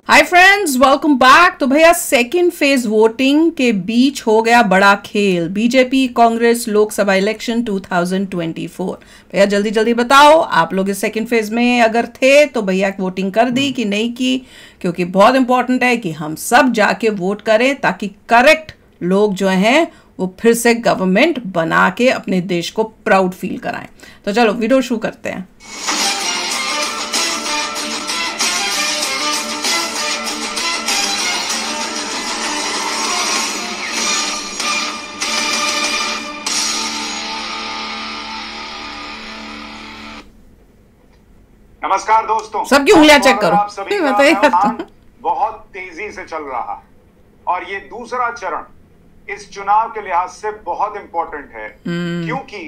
Hi friends, welcome back. तो भैया second phase voting के बीच हो गया बड़ा खेल। BJP Congress Lok Sabha election 2024। भैया जल्दी जल्दी बताओ, आप लोग इस सेकंड फेज में अगर थे तो भैया वोटिंग कर दी कि नहीं की? क्योंकि बहुत इंपॉर्टेंट है कि हम सब जाके वोट करें ताकि करेक्ट लोग जो हैं वो फिर से गवर्नमेंट बना के अपने देश को प्राउड फील कराएं। तो चलो वीडियो शुरू करते हैं। नमस्कार दोस्तों, सबकी उंगलियां चेक करो। आप सभी का व्यवधान बहुत तेजी से चल रहा और ये दूसरा चरण इस चुनाव के लिहाज से बहुत इंपॉर्टेंट है क्योंकि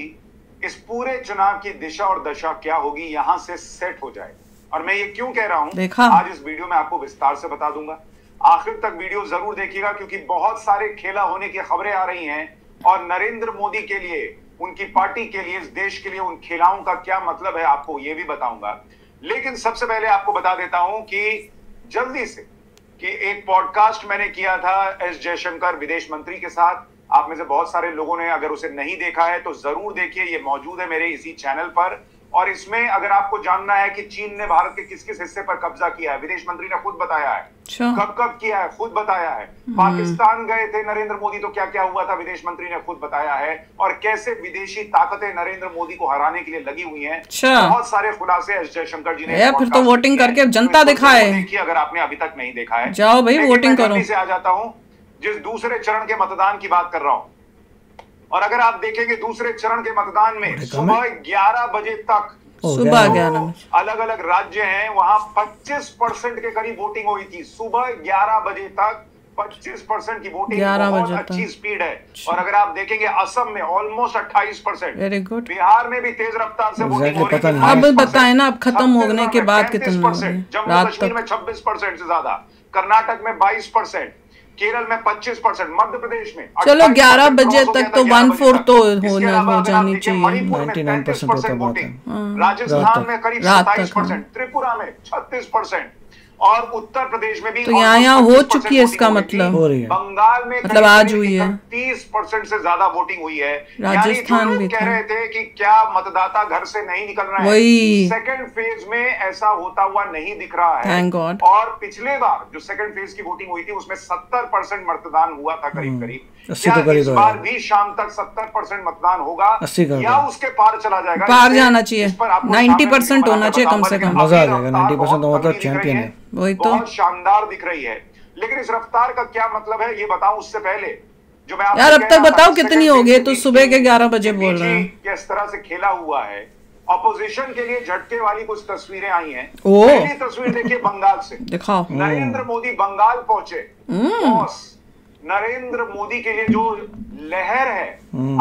इस पूरे चुनाव की दिशा और दशा क्या होगी यहां से सेट हो जाए। और मैं ये क्यों कह रहा हूं आज इस वीडियो में आपको विस्तार से बता दूंगा। आखिर तक वीडियो जरूर देखिएगा क्योंकि बहुत सारे खेला होने की खबरें आ रही हैं और नरेंद्र मोदी के लिए, उनकी पार्टी के लिए, इस देश के लिए उन खेलाओं का क्या मतलब है आपको ये भी बताऊंगा। लेकिन सबसे पहले आपको बता देता हूं कि जल्दी से कि एक पॉडकास्ट मैंने किया था एस जयशंकर विदेश मंत्री के साथ। आप में से बहुत सारे लोगों ने अगर उसे नहीं देखा है तो जरूर देखिए, ये मौजूद है मेरे इसी चैनल पर। और इसमें अगर आपको जानना है कि चीन ने भारत के किस किस हिस्से पर कब्जा किया है, विदेश मंत्री ने खुद बताया है। कब कब किया है खुद बताया है। पाकिस्तान गए थे नरेंद्र मोदी तो क्या क्या हुआ था विदेश मंत्री ने खुद बताया है। और कैसे विदेशी ताकतें नरेंद्र मोदी को हराने के लिए लगी हुई हैं। बहुत सारे खुलासे एस जयशंकर जी ने। फिर तो वोटिंग करके जनता दिखाए। देखिए अगर आपने अभी तक नहीं देखा है, जाओ भाई वोटिंग करो। से आ जाता हूं जिस दूसरे चरण के मतदान की बात कर रहा हूं। और अगर आप देखेंगे दूसरे चरण के मतदान में सुबह 11 बजे तक, सुबह 11 बजे अलग अलग राज्य हैं वहां 25% के करीब वोटिंग हुई थी। सुबह 11 बजे तक 25% की वोटिंग, बहुत अच्छी स्पीड है। और अगर आप देखेंगे असम में ऑलमोस्ट 28%। Very good. बिहार में भी तेज रफ्तार से वोटिंग हो रही है। अब बताए ना, अब खत्म होने के बाद कितना? जम्मू कश्मीर में 26% से ज्यादा, कर्नाटक में 22%, केरल में 25%, मध्य प्रदेश में। चलो 11 बजे तक तो 1/4 तो हो जानी चाहिए। 99% वोटिंग, राजस्थान में करीब 27%, त्रिपुरा में 36% और उत्तर प्रदेश में भी तो यहाँ हो चुकी है। इसका मतलब हो रही है, बंगाल में मतलब आज हुई है 30% से ज्यादा वोटिंग हुई है। राजस्थान भी कह रहे थे कि क्या मतदाता घर से नहीं निकल रहे हैं। वही सेकंड फेज में ऐसा होता हुआ नहीं दिख रहा है। Thank God. और पिछले बार जो सेकंड फेज की वोटिंग हुई थी उसमें 70% मतदान हुआ था करीब करीब। क्या इस बार भी शाम तक 70% मतदान होगा या उसके पार चला जाएगा? पार जाना चाहिए, 90% होना चाहिए कम से कम। मजा आ जाएगा। 90% तो मतलब चैंपियन है। वही तो बहुत शानदार दिख रही है। लेकिन इस रफ्तार का क्या मतलब है ये बताऊं उससे पहले जो मैं यार अब तक बताओ कितनी हो गई? तो सुबह के 11 बजे बोल रहे हैं। किस तरह से खेला हुआ है। ऑपोजिशन के लिए झटके वाली कुछ तस्वीरें आई हैं। पहली तस्वीर देखिए बंगाल से, दिखाओ। नरेंद्र मोदी बंगाल पहुंचे। नरेंद्र मोदी के लिए जो लहर है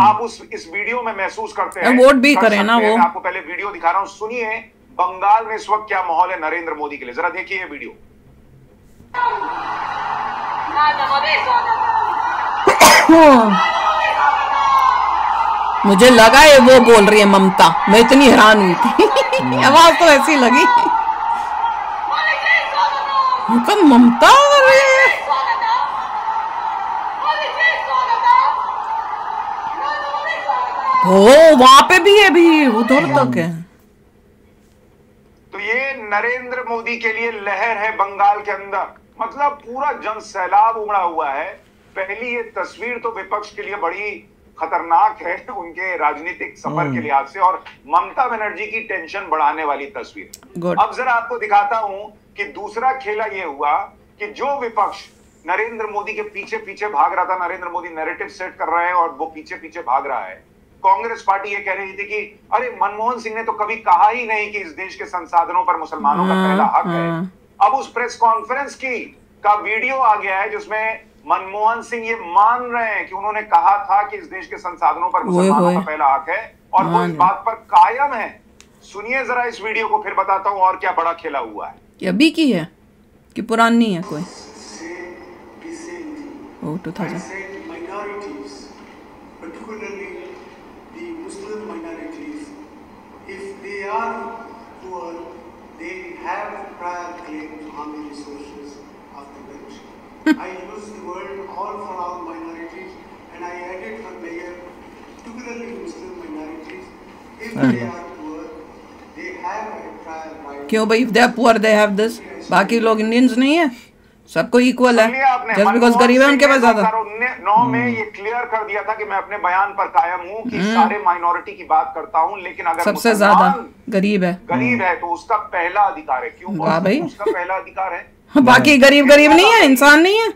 आप इस वीडियो में महसूस करते हैं। वोट भी करें ना वो। आपको पहले वीडियो दिखा रहा हूं, सुनिए बंगाल में इस वक्त क्या माहौल है नरेंद्र मोदी के लिए। जरा देखिए ये वीडियो। मुझे लगा है वो बोल रही है ममता, मैं इतनी हैरान हुई थी। आवाज तो ऐसी लगी ममता कर रही है। ओ वहां पे भी है, भी उधर तक है। तो ये नरेंद्र मोदी के लिए लहर है बंगाल के अंदर, मतलब पूरा जन सैलाब उमड़ा हुआ है। पहली ये तस्वीर तो विपक्ष के लिए बड़ी खतरनाक है उनके राजनीतिक सफर के लिहाज से, और ममता बनर्जी की टेंशन बढ़ाने वाली तस्वीर। अब जरा आपको दिखाता हूं कि दूसरा खेला ये हुआ कि जो विपक्ष नरेंद्र मोदी के पीछे पीछे भाग रहा था, नरेंद्र मोदी नैरेटिव सेट कर रहे हैं और वो पीछे पीछे भाग रहा है। कांग्रेस पार्टी ये कह रही थी कि अरे मनमोहन सिंह ने तो कभी कहा ही नहीं कि इस देश के संसाधनों पर मुसलमानों का पहला हक है। अब उस प्रेस कॉन्फ्रेंस का वीडियो आ गया है जिसमें मनमोहन सिंह ये मान रहे हैं कि उन्होंने कहा था कि इस देश के संसाधनों पर मुसलमानों का पहला हक है और वो इस बात पर कायम है। सुनिए जरा इस वीडियो को, फिर बताता हूं और क्या बड़ा खेला हुआ है। ये अभी की है कि पुरानी है कोई? 2000 are poor, they have prior claim to army resources on the bench. I use the word all for all minorities, and I added for mayor, particularly Muslim minorities, if they are poor, they have a trial right. क्यों भाई, if they are poor they have this, बाकी लोग Indians नहीं है, सबको equal है, just because गरीब है उनके पास ज्यादा। 2009 में ये क्लियर कर दिया था कि मैं अपने बयान पर कायम हूँ कि सारे माइनॉरिटी की बात करता हूँ, लेकिन अगर सबसे ज्यादा गरीब है तो उसका पहला अधिकार है। क्यों भाई? उसका पहला अधिकार है, बाकी गरीब नहीं है, इंसान नहीं है,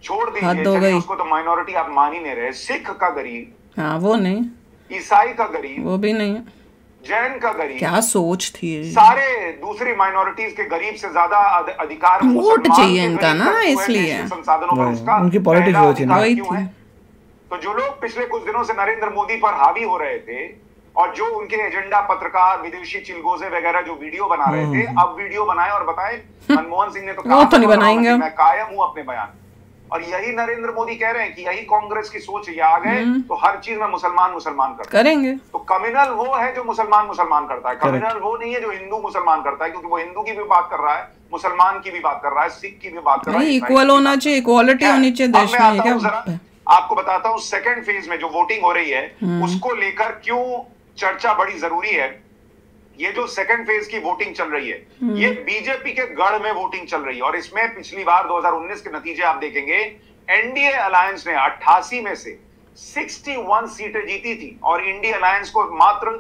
छोड़ दीजिए उसको, तो माइनॉरिटी आप मान ही नहीं रहे। सिख का गरीब, हाँ वो नहीं, ईसाई का गरीब वो भी नहीं, जैन का गरीब, क्या सोच थी, सारे दूसरी माइनॉरिटीज के गरीब से ज्यादा अधिकार वोट चाहिए इनका ना, इसलिए संसाधनों पर उसका उनकी पॉलिटिक्स वही थी। तो जो लोग पिछले कुछ दिनों से नरेंद्र मोदी पर हावी हो रहे थे और जो उनके एजेंडा पत्रकार विदेशी चिलगोजे वगैरह जो वीडियो बना रहे थे, अब वीडियो बनाए और बताए। मनमोहन सिंह ने तो कहा तो नहीं बनाएंगे, मैं कायम हूं अपने बयान, और यही नरेंद्र मोदी कह रहे हैं कि यही कांग्रेस की सोच, ये आ गए तो हर चीज में मुसलमान करेंगे। तो कम्युनल वो है जो मुसलमान करता है, कम्युनल वो नहीं है जो हिंदू मुसलमान करता है, क्योंकि वो हिंदू की भी बात कर रहा है, मुसलमान की भी बात कर रहा है, सिख की भी बात कर रहा है। इक्वल होना चाहिए, इक्वालिटी होनी चाहिए देश में। क्या आपको बताता हूँ सेकंड फेज में जो वोटिंग हो रही है उसको लेकर क्यों चर्चा बड़ी जरूरी है। ये जो सेकंड फेज की वोटिंग चल रही है, ये बीजेपी के गढ़ में वोटिंग चल रही है, और इसमें पिछली बार 2019 के नतीजे आप देखेंगे, एनडीए अलायंस ने 88 में से 61 सीटें जीती थी और इंडिया अलायंस को मात्र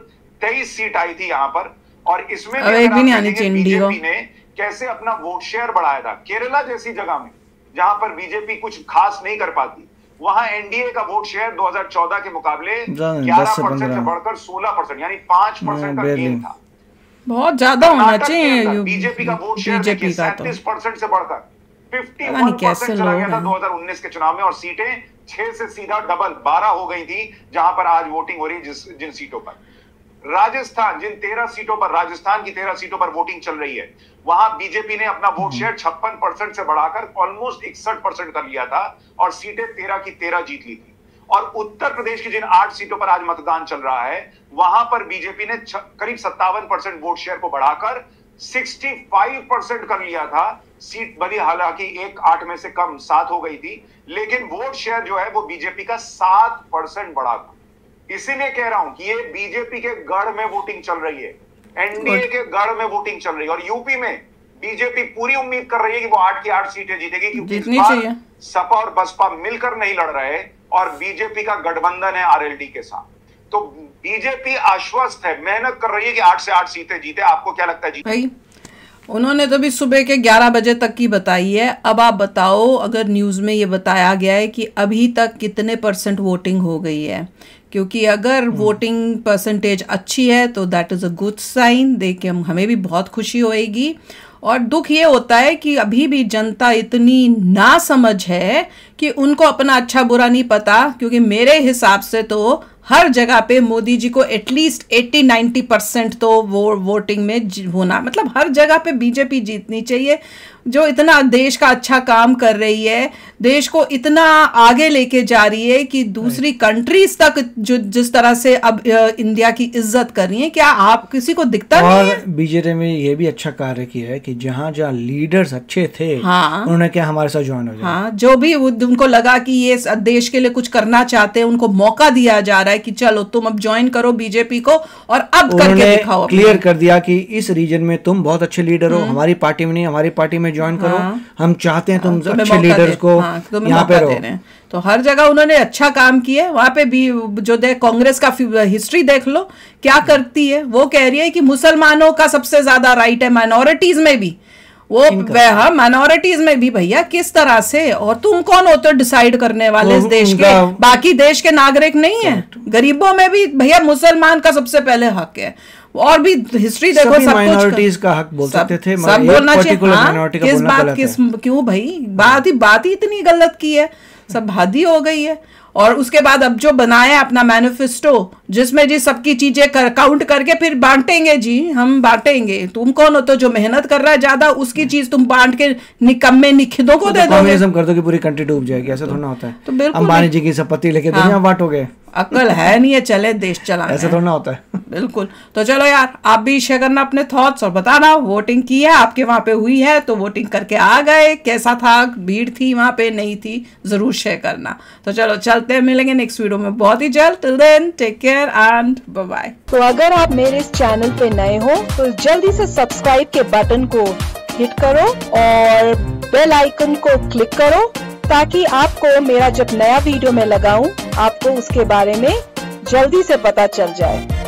23 सीट आई थी यहां पर। और इसमें बीजेपी ने कैसे अपना वोट शेयर बढ़ाया था। केरला जैसी जगह में जहां पर बीजेपी कुछ खास नहीं कर पाती, वहां एनडीए का वोट शेयर 2014 के मुकाबले 11% से बढ़कर 16%, यानी 5% का गेन था। बहुत ज्यादा होना चाहिए बीजेपी का वोट शेयर 37% से बढ़कर 51% चला गया था 2019 के चुनाव में, और सीटें 6 से सीधा डबल 12 हो गई थी, जहां पर आज वोटिंग हो रही है जिन सीटों पर। राजस्थान, जिन 13 सीटों पर, राजस्थान की 13 सीटों पर वोटिंग चल रही है, वहां बीजेपी ने अपना वोट शेयर 56% से बढ़ाकर ऑलमोस्ट 61% कर लिया था और सीटें 13 की 13 जीत ली थी। और उत्तर प्रदेश की जिन 8 सीटों पर आज मतदान चल रहा है, वहां पर बीजेपी ने करीब 57% वोट शेयर को बढ़ाकर 65% कर लिया था। सीट बनी हालांकि 8 में से कम 7 हो गई थी, लेकिन वोट शेयर जो है वो बीजेपी का 7% बढ़ा था। इसीलिए कह रहा हूं कि ये बीजेपी के गढ़ में वोटिंग चल रही है, एनडीए के गढ़ में वोटिंग चल रही है। और यूपी में बीजेपी पूरी उम्मीद कर रही है कि वो 8 की 8 सीटें जीतेगी, क्योंकि इस बार सपा और बसपा मिलकर नहीं लड़ रहे और बीजेपी का गठबंधन है आरएलडी के साथ। तो बीजेपी आश्वस्त है, मेहनत कर रही है कि 8 से 8 सीटें जीते। आपको क्या लगता है जी? भाई उन्होंने तो भी सुबह के 11 बजे तक की बताई है। अब आप बताओ, अगर न्यूज़ में ये बताया गया है कि अभी तक कितने % वोटिंग हो गई है, क्योंकि अगर वोटिंग परसेंटेज अच्छी है तो that is a good sign, देख के हमें भी बहुत खुशी होएगी। और दुख ये होता है कि अभी भी जनता इतनी नासमझ है कि उनको अपना अच्छा बुरा नहीं पता, क्योंकि मेरे हिसाब से तो हर जगह पे मोदी जी को एटलीस्ट 80-90% तो वोटिंग में होना, मतलब हर जगह पे बीजेपी जीतनी चाहिए, जो इतना देश का अच्छा काम कर रही है, देश को इतना आगे लेके जा रही है कि दूसरी कंट्रीज तक जो जिस तरह से अब इंडिया की इज्जत कर रही है, क्या आप किसी को दिखता नहीं है? बीजेपी में ये भी अच्छा कार्य किया है कि जहाँ जहाँ लीडर्स अच्छे थे, हाँ, उन्होंने क्या हमारे साथ ज्वाइन हो जाए। हाँ, जो भी उनको लगा कि ये देश के लिए कुछ करना चाहते हैं, उनको मौका दिया जा रहा है कि चलो तुम अब ज्वाइन करो बीजेपी को और अब करके दिखाओ। क्लियर कर दिया कि इस रीजन में तुम बहुत अच्छे लीडर हो, हमारी पार्टी में नहीं, हमारी पार्टी में ज्वाइन करो, हम चाहते हैं तुम अच्छे लीडर्स को यहाँ पे रहो। तो हर जगह उन्होंने अच्छा काम किया है। वहां पे भी जो कांग्रेस का हिस्ट्री देख लो क्या करती है। वो कह रही है कि मुसलमानों का सबसे ज्यादा राइट है, माइनॉरिटीज में भी, वो वह माइनॉरिटीज में भी भैया किस तरह से। और तुम कौन होते हो डिसाइड करने वाले इस देश के? बाकी देश के नागरिक नहीं है। गरीबों में भी भैया मुसलमान का सबसे पहले हक है। और भी हिस्ट्री देखो, सब माइनॉरिटीज का हक बोल सकते थे, सब बोलना चाहिए। किस बात, किस क्यों भाई, बात ही इतनी गलत की है, सब हद ही हो गई है। और उसके बाद अब जो बनाया अपना मैनिफेस्टो, जिसमें जी सबकी चीजें काउंट करके फिर बांटेंगे जी, हम बांटेंगे। तुम कौन हो तो जो मेहनत कर रहा है ज्यादा, उसकी चीज तुम बांट के निकम्मे निखिदों को दे दोगे। कम्युनिज्म कर दो कि पूरी कंट्री डूब जाएगी, ऐसा थोड़ा होता है। तो अंबानी जी की संपत्ति लेके दुनिया बांटोगे, अक्ल है नहीं है, चले देश चलाना, ऐसा थोड़ा ना होता है। बिल्कुल। तो चलो यार, आप भी शेयर करना अपने थॉट्स और बताना वोटिंग की है आपके वहां पे हुई है तो वोटिंग करके आ गए, कैसा था, भीड़ थी वहां पे, नहीं थी, जरूर शेयर करना। तो चलो चलते हैं, मिलेंगे नेक्स्ट वीडियो में बहुत ही जल्द। Till then take care and bye bye. तो अगर आप मेरे इस चैनल पे नए हो तो जल्दी से सब्सक्राइब के बटन को हिट करो और बेल आइकन को क्लिक करो ताकि आपको मेरा जब नया वीडियो मैं लगाऊं आपको उसके बारे में जल्दी से पता चल जाए।